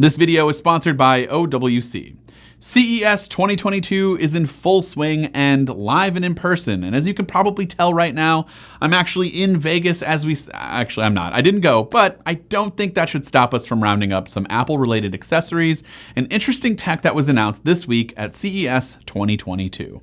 This video is sponsored by OWC. CES 2022 is in full swing and live and in person. And as you can probably tell right now, I'm actually in Vegas actually I'm not. I didn't go, but I don't think that should stop us from rounding up some Apple related accessories and interesting tech that was announced this week at CES 2022.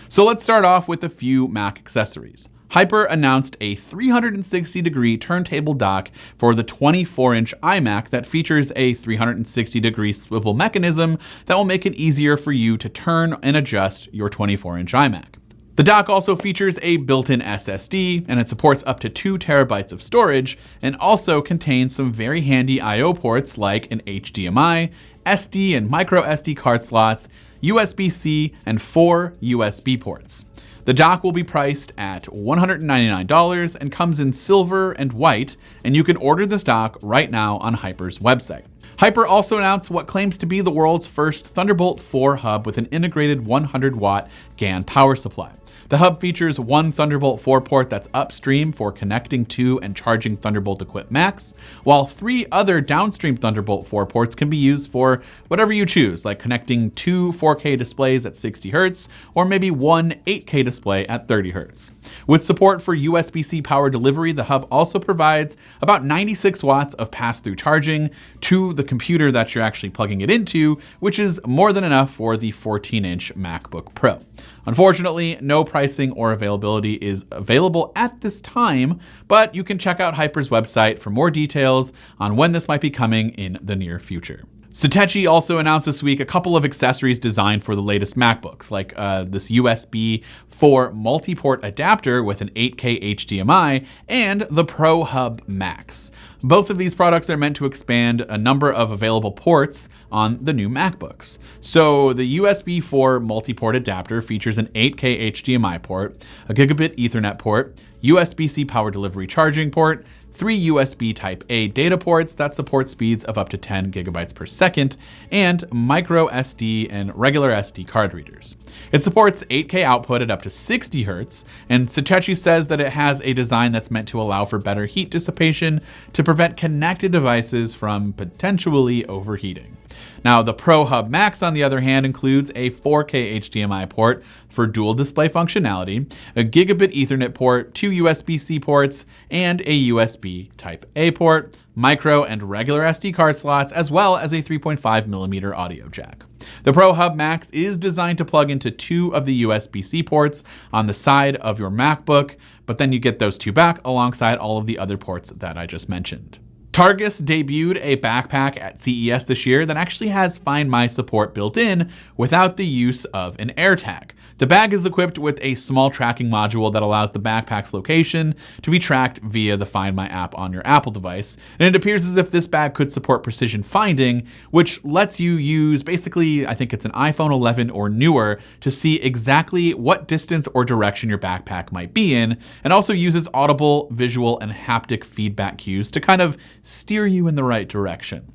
So let's start off with a few Mac accessories. Hyper announced a 360-degree turntable dock for the 24-inch iMac that features a 360-degree swivel mechanism that will make it easier for you to turn and adjust your 24-inch iMac. The dock also features a built-in SSD, and it supports up to 2 terabytes of storage, and also contains some very handy I/O ports like an HDMI, SD and micro SD card slots, USB-C, and 4 USB ports. The dock will be priced at $199 and comes in silver and white, and you can order this dock right now on Hyper's website. Hyper also announced what claims to be the world's first Thunderbolt 4 hub with an integrated 100-watt GaN power supply. The hub features one Thunderbolt 4 port that's upstream for connecting to and charging Thunderbolt-equipped Macs, while 3 other downstream Thunderbolt 4 ports can be used for whatever you choose, like connecting 2 4K displays at 60 Hz, or maybe one 8K display at 30 Hz. With support for USB-C power delivery, the hub also provides about 96 watts of pass-through charging to the computer that you're actually plugging it into, which is more than enough for the 14-inch MacBook Pro. Unfortunately, no pricing or availability is available at this time, but you can check out Hyper's website for more details on when this might be coming in the near future. Satechi also announced this week a couple of accessories designed for the latest MacBooks, like this USB 4 multi-port adapter with an 8K HDMI and the Pro Hub Max. Both of these products are meant to expand a number of available ports on the new MacBooks. So the USB 4 multi-port adapter features an 8K HDMI port, a gigabit Ethernet port, USB-C power delivery charging port, 3 USB Type-A data ports that support speeds of up to 10 gigabytes per second, and micro SD and regular SD card readers. It supports 8K output at up to 60 Hz, and Satechi says that it has a design that's meant to allow for better heat dissipation to prevent connected devices from potentially overheating. Now, the Pro Hub Max, on the other hand, includes a 4K HDMI port for dual display functionality, a gigabit Ethernet port, 2 USB-C ports, and a USB Type-A port, micro and regular SD card slots, as well as a 3.5mm audio jack. The Pro Hub Max is designed to plug into 2 of the USB-C ports on the side of your MacBook, but then you get those 2 back alongside all of the other ports that I just mentioned. Targus debuted a backpack at CES this year that actually has Find My support built in without the use of an AirTag. The bag is equipped with a small tracking module that allows the backpack's location to be tracked via the Find My app on your Apple device, and it appears as if this bag could support precision finding, which lets you use basically, I think it's an iPhone 11 or newer, to see exactly what distance or direction your backpack might be in, and also uses audible, visual, and haptic feedback cues to kind of steer you in the right direction.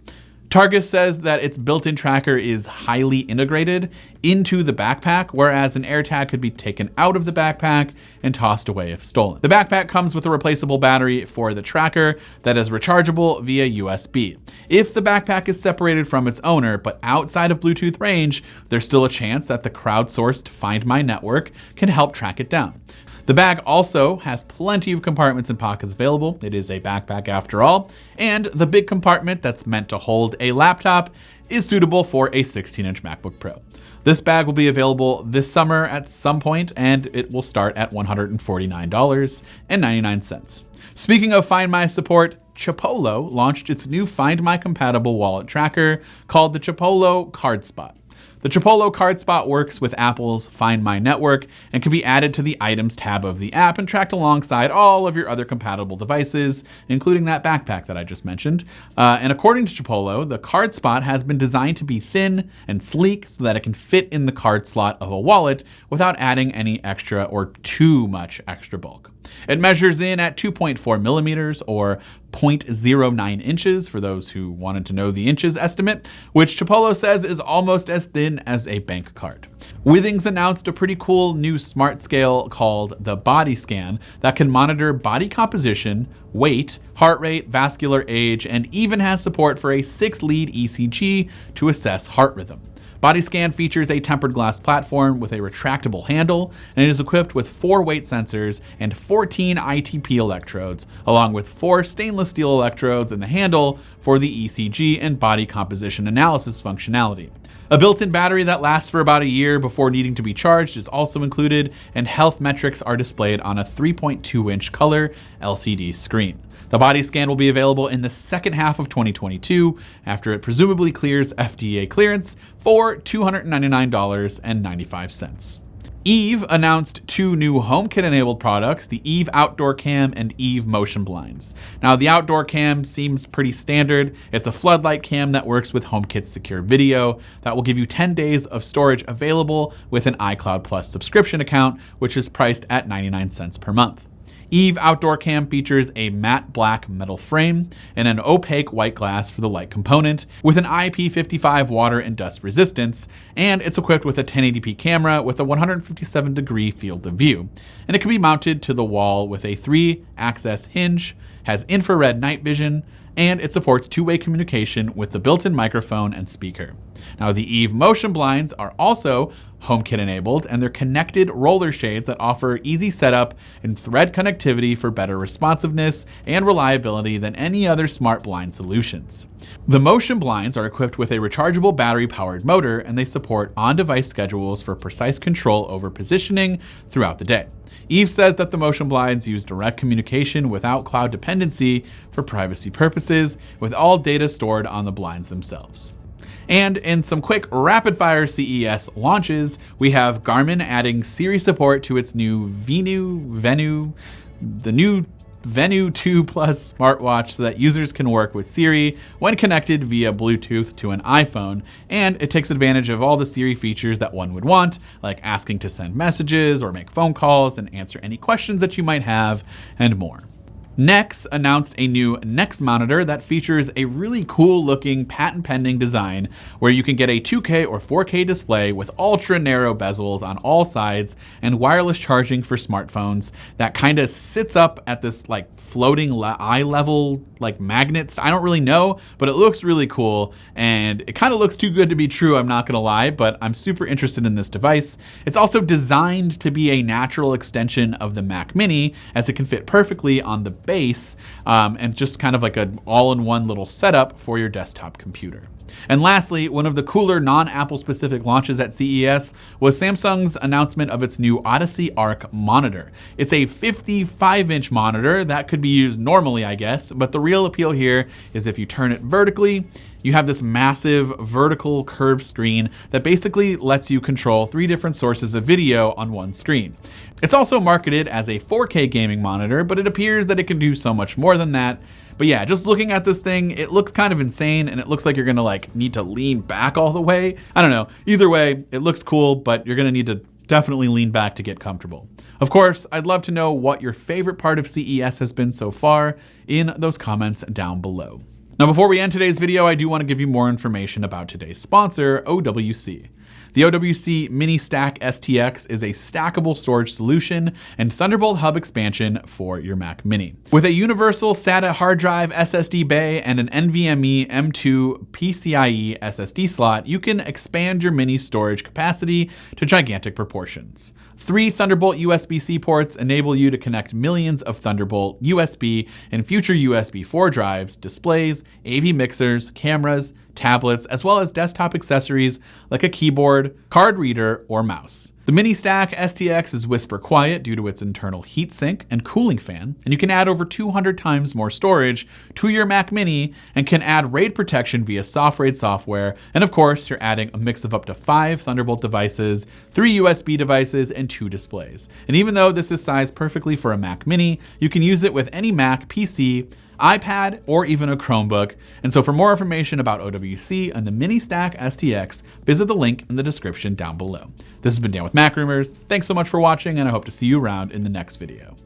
Targus says that its built-in tracker is highly integrated into the backpack, whereas an AirTag could be taken out of the backpack and tossed away if stolen. The backpack comes with a replaceable battery for the tracker that is rechargeable via USB. If the backpack is separated from its owner, but outside of Bluetooth range, there's still a chance that the crowdsourced Find My network can help track it down. The bag also has plenty of compartments and pockets available. It is a backpack after all, and the big compartment that's meant to hold a laptop is suitable for a 16-inch MacBook Pro. This bag will be available this summer at some point, and it will start at $149.99. Speaking of Find My support, Chipolo launched its new Find My compatible wallet tracker called the Chipolo Card Spot. The Chipolo Card Spot works with Apple's Find My network and can be added to the Items tab of the app and tracked alongside all of your other compatible devices, including that backpack that I just mentioned. And according to Chipolo, the Card Spot has been designed to be thin and sleek so that it can fit in the card slot of a wallet without adding any extra or too much extra bulk. It measures in at 2.4 millimeters or 0.09 inches for those who wanted to know the inches estimate, which Chipolo says is almost as thin as a bank card. Withings announced a pretty cool new smart scale called the Body Scan that can monitor body composition, weight, heart rate, vascular age, and even has support for a 6-lead ECG to assess heart rhythm. Body Scan features a tempered glass platform with a retractable handle, and it is equipped with 4 weight sensors and 14 ITP electrodes, along with 4 stainless steel electrodes in the handle for the ECG and body composition analysis functionality. A built-in battery that lasts for about a year before needing to be charged is also included, and health metrics are displayed on a 3.2-inch color LCD screen. The Body Scan will be available in the second half of 2022 after it presumably clears FDA clearance for $299.95. Eve announced 2 new HomeKit-enabled products, the Eve Outdoor Cam and Eve Motion Blinds. Now, the Outdoor Cam seems pretty standard. It's a floodlight cam that works with HomeKit's secure video that will give you 10 days of storage available with an iCloud Plus subscription account, which is priced at 99 cents per month. Eve Outdoor Cam features a matte black metal frame and an opaque white glass for the light component with an IP55 water and dust resistance, and it's equipped with a 1080p camera with a 157-degree field of view. And it can be mounted to the wall with a 3-axis hinge, has infrared night vision, and it supports 2-way communication with the built-in microphone and speaker. Now, the Eve Motion Blinds are also HomeKit enabled, and they're connected roller shades that offer easy setup and thread connectivity for better responsiveness and reliability than any other smart blind solutions. The Motion Blinds are equipped with a rechargeable battery-powered motor, and they support on-device schedules for precise control over positioning throughout the day. Eve says that the Motion Blinds use direct communication without cloud dependency for privacy purposes, with all data stored on the blinds themselves. And in some quick rapid-fire CES launches, we have Garmin adding Siri support to its new Venu 2 Plus smartwatch so that users can work with Siri when connected via Bluetooth to an iPhone, and it takes advantage of all the Siri features that one would want, like asking to send messages or make phone calls and answer any questions that you might have, and more. Nex announced a new Nex monitor that features a really cool looking patent pending design where you can get a 2K or 4K display with ultra narrow bezels on all sides and wireless charging for smartphones that kind of sits up at this like floating eye level like magnets. I don't really know, but it looks really cool and it kind of looks too good to be true, I'm not gonna lie, but I'm super interested in this device. It's also designed to be a natural extension of the Mac Mini as it can fit perfectly on the base and just kind of like an all-in-one little setup for your desktop computer. And lastly, one of the cooler non-Apple specific launches at CES was Samsung's announcement of its new Odyssey Arc monitor. It's a 55-inch monitor that could be used normally, I guess, but the real appeal here is if you turn it vertically, you have this massive vertical curved screen that basically lets you control 3 different sources of video on one screen. It's also marketed as a 4K gaming monitor, but it appears that it can do so much more than that. But yeah, just looking at this thing, it looks kind of insane and it looks like you're gonna like need to lean back all the way. I don't know, either way, it looks cool, but you're gonna need to definitely lean back to get comfortable. Of course, I'd love to know what your favorite part of CES has been so far in those comments down below. Now, before we end today's video, I do want to give you more information about today's sponsor, OWC. The OWC Mini Stack STX is a stackable storage solution and Thunderbolt hub expansion for your Mac Mini. With a universal SATA hard drive SSD bay and an NVMe M2 PCIe SSD slot, you can expand your Mini storage capacity to gigantic proportions. 3 Thunderbolt USB-C ports enable you to connect millions of Thunderbolt, USB, and future USB 4 drives, displays, AV mixers, cameras, tablets, as well as desktop accessories like a keyboard, card reader, or mouse. The Mini Stack STX is whisper quiet due to its internal heatsink and cooling fan, and you can add over 200 times more storage to your Mac Mini and can add RAID protection via SoftRAID software. And of course, you're adding a mix of up to 5 Thunderbolt devices, 3 USB devices, and 2 displays. And even though this is sized perfectly for a Mac Mini, you can use it with any Mac, PC, iPad, or even a Chromebook. And so for more information about OWC and the Mini Stack STX, visit the link in the description down below. This has been Dan with Mac Rumors. Thanks so much for watching, and I hope to see you around in the next video.